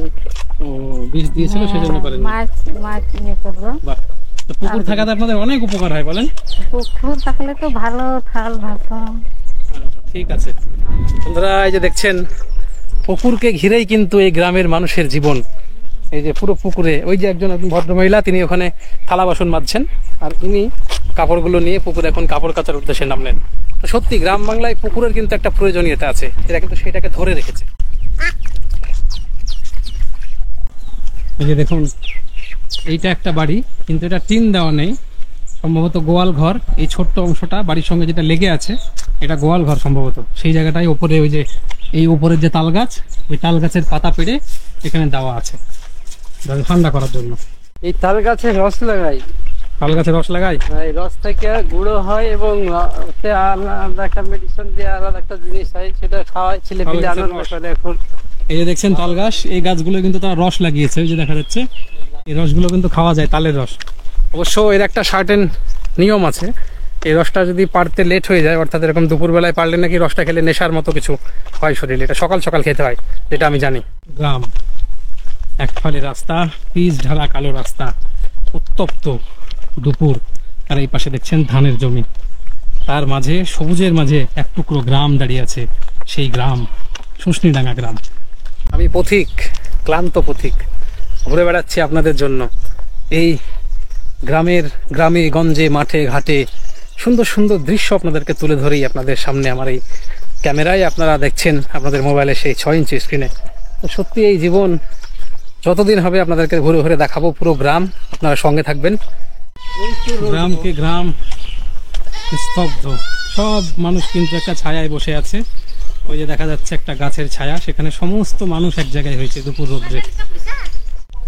ও, বীজ দিয়েছিল সেজন্য করেন। মাছ মাছ ইয়ে করবো। বাহ, তো পুকুর থাকাতে আপনাদের অনেক উপকার হয় বলেন। পুকুর থাকলে তো ভালো, থাল ভাষা। ঠিক আছে বন্ধুরা, এই যে দেখছেন পুকুরকে ঘিরেই কিন্তু এই গ্রামের মানুষের জীবন। এই যে পুরো পুকুরে ওই যে একজন ভদ্রমহিলা, তিনি ওখানে থালা বাসন মাজছেন, আর ইনি কাপড়গুলো নিয়ে পুকুরে এখন কাপড় কাচার উদ্দেশ্যে নামলেন। তো সত্যি গ্রাম বাংলায় পুকুরের কিন্তু একটা প্রয়োজনীয়তা আছে, এরা কিন্তু সেটাকে ধরে রেখেছে। এই যে দেখুন, এইটা একটা বাড়ি, কিন্তু এটা টিন দেওয়া নেই, সম্ভবত গোয়াল ঘর। এই ছোট্ট অংশটা বাড়ির সঙ্গে যেটা লেগে আছে, এটা গোয়াল ঘর সম্ভবত। সেই জায়গাটায় ওপরে ওই যে এই উপরের যে তাল গাছ, ওই তাল গাছের পাতা পেড়ে এখানে দেওয়া আছে ঠান্ডা করার জন্য। এই তাল গাছে রস লাগাই, তাল গাছের রস লাগাই, এই রস থেকে গুঁড়ো হয় এবং ওতে আলাদা একটা মেডিসিন দিয়ে আলাদা একটা জিনিস হয়, সেটা খাওয়াই ছেলে পিলে তাল গাছের আনন্দ রস। করে। এখন এই যে দেখছেন তাল গাছ, এই গাছগুলো কিন্তু তারা রস লাগিয়েছে, ওই যে দেখা যাচ্ছে। এই রসগুলো কিন্তু খাওয়া যায়, তালের রস। অবশ্য এর একটা সার্টেন নিয়ম আছে, এই রসটা যদি পারতে লেট হয়ে যায়, অর্থাৎ এরকম দুপুরবেলায় পারলে নাকি রসটা খেলে নেশার মতো কিছু হয় শরীরে, এটা সকাল সকাল খেতে হয়, যেটা আমি জানি। গ্রাম, এক ফালি রাস্তা, পিচ ঢালা কালো রাস্তা, উত্তপ্ত দুপুর, আর এই পাশে দেখছেন ধানের জমি, তার মাঝে সবুজের মাঝে এক টুকরো গ্রাম দাঁড়িয়ে আছে, সেই গ্রাম শুষ্নিডাঙ্গা গ্রাম। আমি পথিক, ক্লান্ত পথিক, ঘুরে বেড়াচ্ছি আপনাদের জন্য এই গ্রামে গঞ্জে মাঠে ঘাটে সুন্দর সুন্দর দৃশ্য আপনাদেরকে তুলে ধরেই আপনাদের সামনে আমার এই ক্যামেরায় আপনারা দেখছেন আপনাদের মোবাইলে সেই 6 ইঞ্চি স্ক্রিনে। তো সত্যি এই জীবন যতদিন হবে আপনাদেরকে ঘুরে ঘুরে দেখাবো পুরো গ্রাম, আপনারা সঙ্গে থাকবেন। গ্রামকে গ্রাম স্তব্ধ, সব মানুষ কিন্তু একটা ছায়ায় বসে আছে। ওই যে দেখা যাচ্ছে একটা গাছের ছায়া, সেখানে সমস্ত মানুষ এক জায়গায় হয়েছে দুপুর রোদ্রে।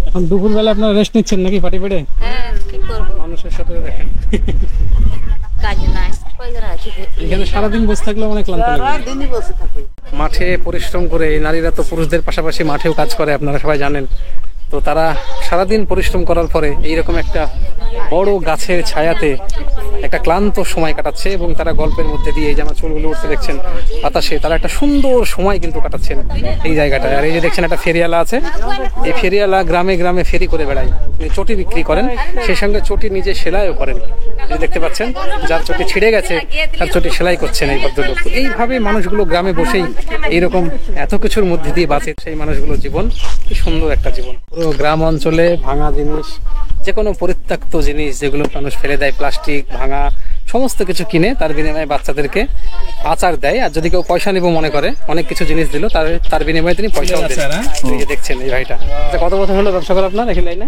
এখন দুপুরবেলা আপনারা রেস্ট নিচ্ছেন নাকি পাটি পেড়ে? হ্যাঁ, কি করবো, মানুষের সাথে দেখেন কাজ নাই। এখানে সারাদিন বসে থাকলে অনেক ক্লান্ত লাগে। দিনই বসে থাকি। মাঠে পরিশ্রম করে, নারীরা তো পুরুষদের পাশাপাশি মাঠেও কাজ করে, আপনারা সবাই জানেন। তো তারা সারাদিন পরিশ্রম করার পরে এইরকম একটা বড় গাছের ছায়াতে একটা ক্লান্ত সময় কাটাচ্ছে, এবং তারা গল্পের মধ্যে দিয়ে, এই যে আমার চুলগুলো উঠতে দেখছেন বাতাসে, তারা একটা সুন্দর সময় কিন্তু কাটাচ্ছেন এই জায়গাটায়। আর এই যে দেখছেন একটা ফেরিওয়ালা আছে, এই ফেরিওয়ালা গ্রামে গ্রামে ফেরি করে বেড়ায়, তিনি চটি বিক্রি করেন, সেই সঙ্গে চটি নিজে সেলাইও করেন। এই যে দেখতে পাচ্ছেন, যার চটি ছিঁড়ে গেছে তার চটি সেলাই করছেন এই ভদ্রলোক। তো এইভাবে মানুষগুলো গ্রামে বসেই এইরকম এত কিছুর মধ্যে দিয়ে বাঁচে সেই মানুষগুলোর জীবন, কি সুন্দর একটা জীবন। পুরো গ্রাম অঞ্চলে ভাঙা জিনিস, যে কোনো পরিত্যক্ত জিনিস যেগুলো মানুষ ফেলে দেয়, প্লাস্টিক ভাঙা সমস্ত কিছু কিনে তার বিনিময়ে বাচ্চাদেরকে আচার দেয়। আর যদি কেউ পয়সা নিব মনে করে, অনেক কিছু জিনিস দিল, তার বিনিময়ে তিনি পয়সাও দেন। এই যে দেখছেন এই ভাইটা, কত বছর হলো ব্যবসা করে আপনার এই লাইনে?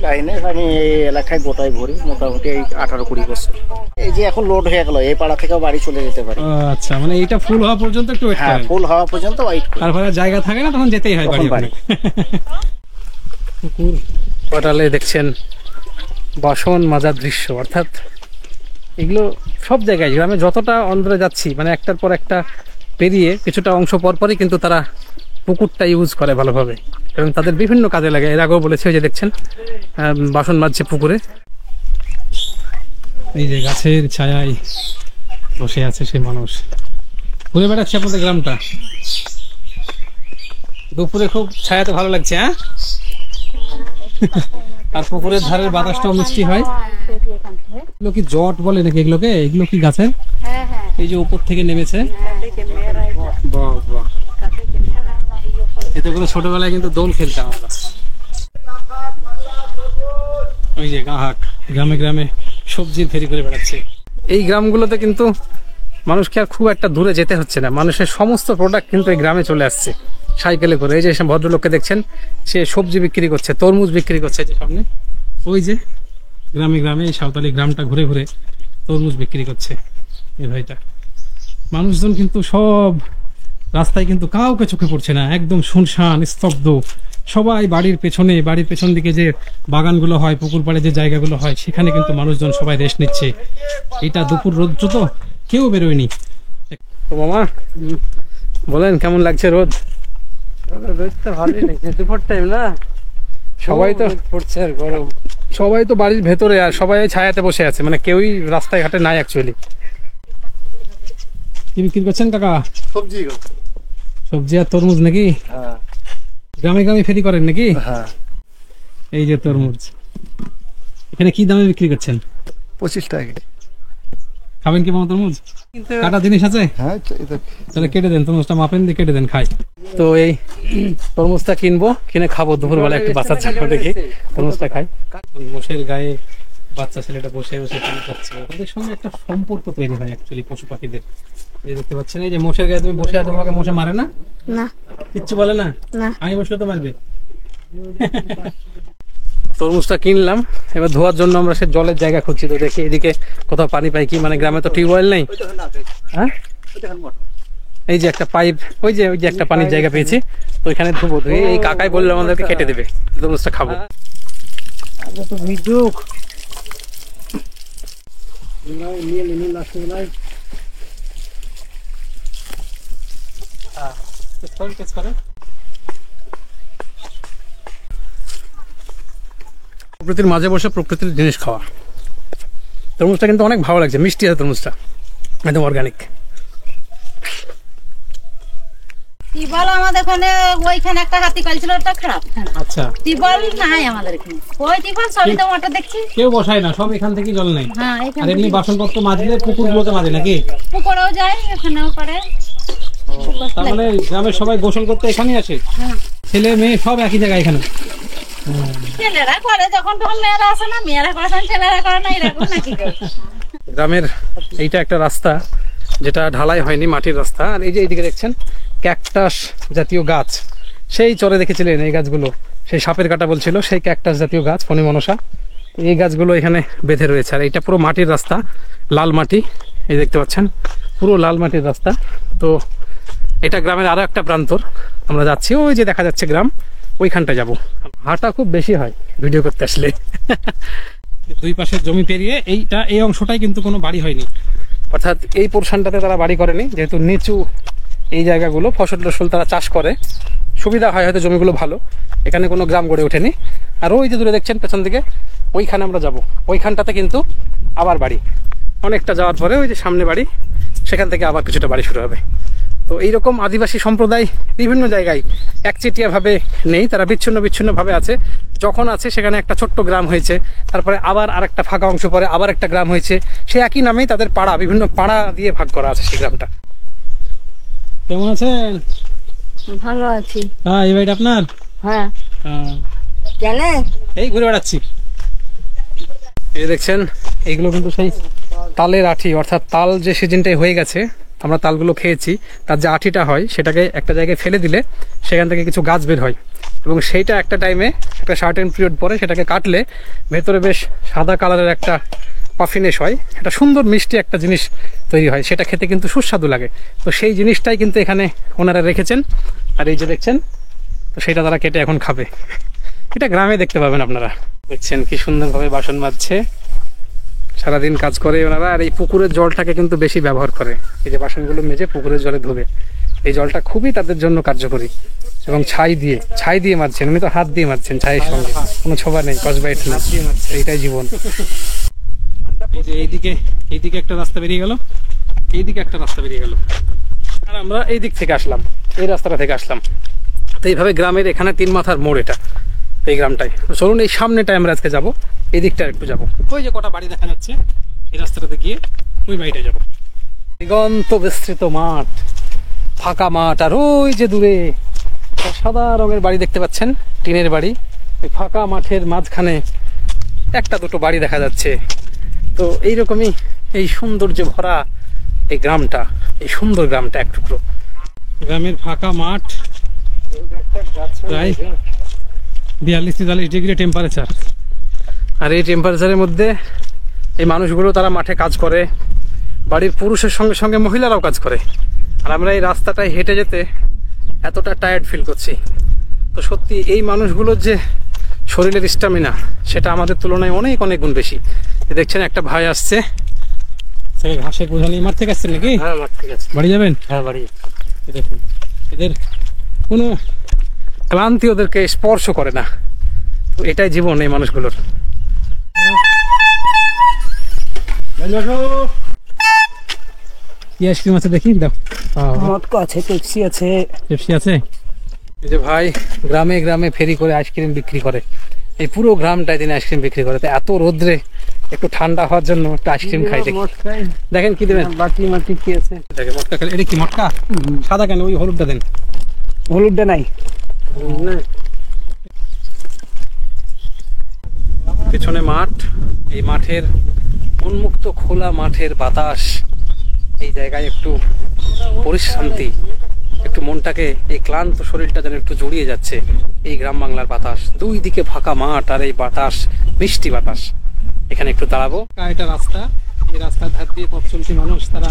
লাইনে আমি এই এলাকায় গোটায় ঘুরি মোটামুটি এই 18-20 বছর। এই যে এখন লোড হয়ে গেল, এই পাড়া থেকেও বাড়ি চলে যেতে পারি। আচ্ছা, মানে এইটা ফুল হওয়া পর্যন্ত একটু ওয়েট হ্যাঁ, করেন? ফুল হওয়া পর্যন্ত ওয়েট করি। তারপরে জায়গা থাকে না, তখন যেতেই হয় বাড়ি। পুকুর পাটালে দেখছেন বাসন মাজার দৃশ্য, অর্থাৎ এগুলো সব জায়গায় গ্রামে যতটা অন্দরে যাচ্ছি, মানে একটার পর একটা পেরিয়ে কিছুটা অংশ পরপরই কিন্তু তারা পুকুরটা ইউজ করে ভালোভাবে, এবং তাদের বিভিন্ন কাজে লাগে। এর আগেও বলেছে, যে দেখছেন বাসন মাজছে পুকুরে। এই যে গাছের ছায়ায় বসে আছে সেই মানুষ। ঘুরে বেড়াচ্ছে আপনাদের গ্রামটা, দুপুরে খুব ছায়াতে ভালো লাগছে। হ্যাঁ, আর পুকুরের ধারের বাতাসটাও মিষ্টি হয়। এগুলো কি জট বলে নাকি এগুলোকে? এগুলো কি গাছের? হ্যাঁ হ্যাঁ, এই যে উপর থেকে নেমেছে। বাহ বাহ, এতগুলো ছোটবেলায় কিন্তু দোল খেলতাম আমরা। ওই যে গ্রাহক গ্রামে গ্রামে সবজির ফেরি করে বেড়াচ্ছে। এই গ্রামগুলোতে কিন্তু মানুষকে আর খুব একটা দূরে যেতে হচ্ছে না, মানুষের সমস্ত প্রোডাক্ট কিন্তু এই গ্রামে চলে আসছে সাইকেলে করে। এই যে ভদ্রলোককে দেখছেন, সে সবজি বিক্রি করছে, তরমুজ বিক্রি করছে যে সামনে। ওই যে গ্রামে গ্রামে এই সাঁওতালি গ্রামটা ঘুরে ঘুরে তরমুজ বিক্রি করছে এই ভাইটা। মানুষজন কিন্তু সব রাস্তায়, কিন্তু কাউকে চোখে পড়ছে না, একদম শুনশান স্তব্ধ। সবাই বাড়ির পেছন দিকে যে বাগানগুলো হয়, পুকুর পাড়ে যে জায়গাগুলো হয়, সেখানে কিন্তু মানুষজন সবাই রেস্ট নিচ্ছে। এটা দুপুর রোদ্র, তো কেউ বেরোয়নি। তো মামা বলেন, কেমন লাগছে রোদ? রোদটা ভালোই লাগছে, দুপুর টাইম না, সবাই তো রোদ পড়ছে আর গরম। সবাই তো বাড়ির ভেতরে, আর সবাই ছায়াতে বসে আছে, মানে কেউই রাস্তায় ঘাটে নাই অ্যাকচুয়ালি। কি বিক্রি করছেন কাকা? সবজি। সবজি আর তরমুজ নাকি? হ্যাঁ গ্রামে গ্রামে ফেরি করেন নাকি? হ্যাঁ। এই যে তরমুজ, এখানে কি দামে বিক্রি করছেন? 25 টাকা। খাবেন কি মামা তরমুজ? কিন্তু কাটা জিনিস আছে? হ্যাঁ তাহলে কেটে দেন, তরমুজটা মাপেন দিয়ে কেটে দেন, খাই। তো এই তরমুজটা কিনবো, কিনে খাবো দুপুরবেলা একটু বাচ্চা ছেলে দেখি তরমুজটা খাই। মোষের গায়ে বাচ্চা ছেলেটা বসে বসে কিনে খাচ্ছে, ওদের সঙ্গে একটা সম্পর্ক তৈরি হয় অ্যাকচুয়ালি পশু পাখিদের। এই দেখতে পাচ্ছেন, এই যে মোষের গায়ে তুমি বসে আছো, তোমাকে মোষে মারে না? না কিচ্ছু বলে না? না। আমি বসলে তো মারবে। তরমুজটা কিনলাম, এবার ধোয়ার জন্য আমরা সে জলের জায়গা খুঁজছি, তো দেখি এদিকে কোথাও পানি পাই কি, মানে গ্রামে তো টিউবওয়েল নেই। হ্যাঁ, এই যে একটা পাইপ, ওই যে একটা পানির জায়গা পেয়েছি, তো ওইখানে ধুবো। এই কাকাই বললো আমাদেরকে কেটে দেবে, তরমুজটা খাবো। তো ভিজুক প্রকৃতির মাঝে বসে প্রকৃতির জিনিস খাওয়া। তরমুজটা কিন্তু অনেক ভালো লাগছে, মিষ্টি আছে তরমুজটা, একদম অর্গানিক। টিবল আমাদের ওখানে, ওইখানে একটা হাতি কল ছিল, ওটা খারাপ। আচ্ছা, টিবল নাই আমাদের এখানে, ওই টিবল সবই তো মোটর দেখছি। কেউ বসায় না, সব এখান থেকে জল নেই। হ্যাঁ, আর এখানে এমনি বাসনপত্র মাজলে পুকুরগুলোতে মাজে নাকি? পুকুরেও যায়, এখানেও করে। তার মানে গ্রামের সবাই গোসল করতে এখানেই আসে, ছেলে মেয়ে সব একই জায়গায় এখানে। ছেলেরা করে যখন, তখন মেয়েরা আসে না, মেয়েরা করে তখন ছেলেরা করে না, এরকম নাকি? গ্রামের এইটা একটা রাস্তা যেটা ঢালাই হয়নি, মাটির রাস্তা। আর এই যে এইদিকে দেখছেন ক্যাকটাস জাতীয় গাছ, সেই চরে দেখেছিলেন এই গাছগুলো, সেই সাপের কাটা বলছিল, সেই ক্যাকটাস জাতীয় গাছ, ফণি মনসা, এই গাছগুলো এখানে বেঁধে রয়েছে। আর এইটা পুরো মাটির রাস্তা, লাল মাটি, এই দেখতে পাচ্ছেন পুরো লাল মাটির রাস্তা। তো এটা গ্রামের আরো একটা প্রান্তর, আমরা যাচ্ছি, ওই যে দেখা যাচ্ছে গ্রাম, ওইখানটা যাব। হাঁটা খুব বেশি হয় ভিডিও করতে আসলে। দুই পাশের জমি পেরিয়ে এই অংশটাই কিন্তু কোনো বাড়ি হয়নি, অর্থাৎ এই পোর্শনটাতে তারা বাড়ি করেনি, যেহেতু নিচু এই জায়গাগুলো ফসল টসল তারা চাষ করে, সুবিধা হয়, হয়তো জমিগুলো ভালো, এখানে কোনো গ্রাম গড়ে ওঠেনি। আর ওই যে দূরে দেখছেন পেছন দিকে, ওইখানে আমরা যাব, ওইখানটাতে কিন্তু আবার বাড়ি, অনেকটা যাওয়ার পরে ওই যে সামনে বাড়ি, সেখান থেকে আবার কিছুটা বাড়ি শুরু হবে। তো এইরকম আদিবাসী সম্প্রদায় বিভিন্ন জায়গায় একচেটিয়াভাবে নেই, তারা বিচ্ছিন্ন বিচ্ছিন্নভাবে আছে। যখন আছে সেখানে একটা ছোট্ট গ্রাম হয়েছে, তারপরে আবার আরেকটা ফাঁকা অংশ পরে আবার একটা গ্রাম হয়েছে, সে একই নামেই তাদের পাড়া, বিভিন্ন পাড়া দিয়ে ভাগ করা আছে সেই গ্রামটা। কেমন আছেন? ভালো আছি। হ্যাঁ, এই বাড়িটা আপনার? হ্যাঁ। কেন? এই ঘুরে বেড়াচ্ছি। এই দেখছেন, এইগুলো কিন্তু সেই তালের আঠি, অর্থাৎ তাল যে সিজনটাই হয়ে গেছে, আমরা তালগুলো খেয়েছি, তার যে আঠিটা হয় সেটাকে একটা জায়গায় ফেলে দিলে সেখান থেকে কিছু গাছ বের হয়, এবং সেইটা একটা টাইমে, একটা সার্টেন পিরিয়ড পরে সেটাকে কাটলে ভেতরে বেশ সাদা কালারের একটা পাফিনেস হয়, একটা সুন্দর মিষ্টি একটা জিনিস তৈরি হয়, সেটা খেতে কিন্তু সুস্বাদু লাগে। তো সেই জিনিসটাই কিন্তু এখানে ওনারা রেখেছেন, আর এই যে দেখছেন, তো সেটা তারা কেটে এখন খাবে। এটা গ্রামে দেখতে পাবেন আপনারা, দেখছেন কি সুন্দরভাবে বাসন মাজছে, সারাদিন কাজ করে ওনারা। আর এই পুকুরের জলটাকে কিন্তু বেশি ব্যবহার করে, এই যে বাসনগুলো মেজে পুকুরের জলে ধোবে, এই জলটা খুবই তাদের জন্য কার্যকরী। এবং ছাই দিয়ে মাজছেন, উনি তো হাত দিয়ে মাজছেন, ছাইয়ের সঙ্গে কোনো ছোবা নেই, কসবাইট না, এইটাই জীবন। এই যে এইদিকে একটা রাস্তা বেরিয়ে গেল, এইদিকে একটা রাস্তা বেরিয়ে গেল, আর আমরা এই দিক থেকে আসলাম, এই রাস্তাটা থেকে আসলাম। তো এইভাবে গ্রামের এখানে 3 মাথার মোড়, এটা এই গ্রামটাই। চলুন এই সামনেটায় আমরা আজকে যাবো, এই দিকটা একটু যাবো, ওই যে কটা বাড়ি দেখা যাচ্ছে এই রাস্তাটাতে গিয়ে ওই বাড়িটায় যাবো। দিগন্ত বিস্তৃত মাঠ, ফাঁকা মাঠ, আর ওই যে দূরে সাদা রঙের বাড়ি দেখতে পাচ্ছেন, টিনের বাড়ি, ওই ফাঁকা মাঠের মাঝখানে একটা দুটো বাড়ি দেখা যাচ্ছে। তো এইরকমই এই সৌন্দর্য ভরা এই গ্রামটা, এই সুন্দর গ্রামটা এক টুকরো। গ্রামের ফাঁকা মাঠ, প্রায় 42-43 ডিগ্রি টেম্পারেচার, আর এই টেম্পারেচারের মধ্যে এই মানুষগুলো তারা মাঠে কাজ করে, বাড়ির পুরুষের সঙ্গে সঙ্গে মহিলারাও কাজ করে। আর আমরা এই রাস্তাটায় হেঁটে যেতে এতটা টায়ার্ড ফিল করছি। তো সত্যি এই মানুষগুলোর যে শরীরের স্ট্যামিনা, সেটা আমাদের তুলনায় অনেক অনেক গুণ বেশি। দেখছেন একটা ভাই আসছে, ঘাসে বোঝা নিয়ে, মাঠ থেকে আসছেন নাকি? হ্যাঁ, মাঠ থেকে আসছি। বাড়ি যাবেন? হ্যাঁ, বাড়ি। দেখুন এদের কোনো ক্লান্তি ওদেরকে স্পর্শ করে না। তো এটাই জীবন এই মানুষগুলোর। কি আইসক্রিম আছে দেখি, দাও। মটকা আছে, পেপসি আছে। পেপসি আছে। এই যে ভাই গ্রামে গ্রামে ফেরি করে আইসক্রিম বিক্রি করে, এই পুরো গ্রামটায় তিনি আইসক্রিম বিক্রি করে। তো এত রোদ্রে একটু ঠান্ডা হওয়ার জন্য একটু আইসক্রিম খাই দেখি। মটকাই দেখেন কি দেবেন, বাটি মাটি কি আছে? দেখেন মটকা খেলে। এটা কি মটকা? সাদা কেন? ওই হলুদটা দেন। হলুদটা নাই। না, পেছনে মাঠ, এই মাঠের উন্মুক্ত খোলা মাঠের বাতাস, এই জায়গায় একটু পরিশান্তি, একটু মনটাকে, এই ক্লান্ত শরীরটা যেন একটু জড়িয়ে যাচ্ছে এই গ্রাম বাংলার বাতাস। দুই দিকে ফাঁকা মাঠ আর এই বাতাস, মিষ্টি বাতাস। এখানে একটু দাঁড়াবো। এটা রাস্তা, এই রাস্তার ধার দিয়ে পথ চলতি মানুষ, তারা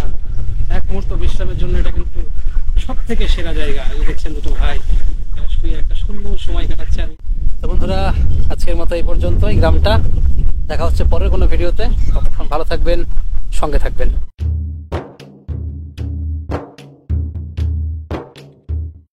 এক মুহূর্ত বিশ্রামের জন্য এটা কিন্তু সব থেকে সেরা জায়গা। এই দেখছেন দুটো ভাই শুয়ে একটা সুন্দর সময় কাটাচ্ছেন। তো বন্ধুরা, আজকের মতো এই পর্যন্ত এই গ্রামটা। দেখা হচ্ছে পরের কোনো ভিডিওতে। ততক্ষণ ভালো থাকবেন, সঙ্গে থাকবেন।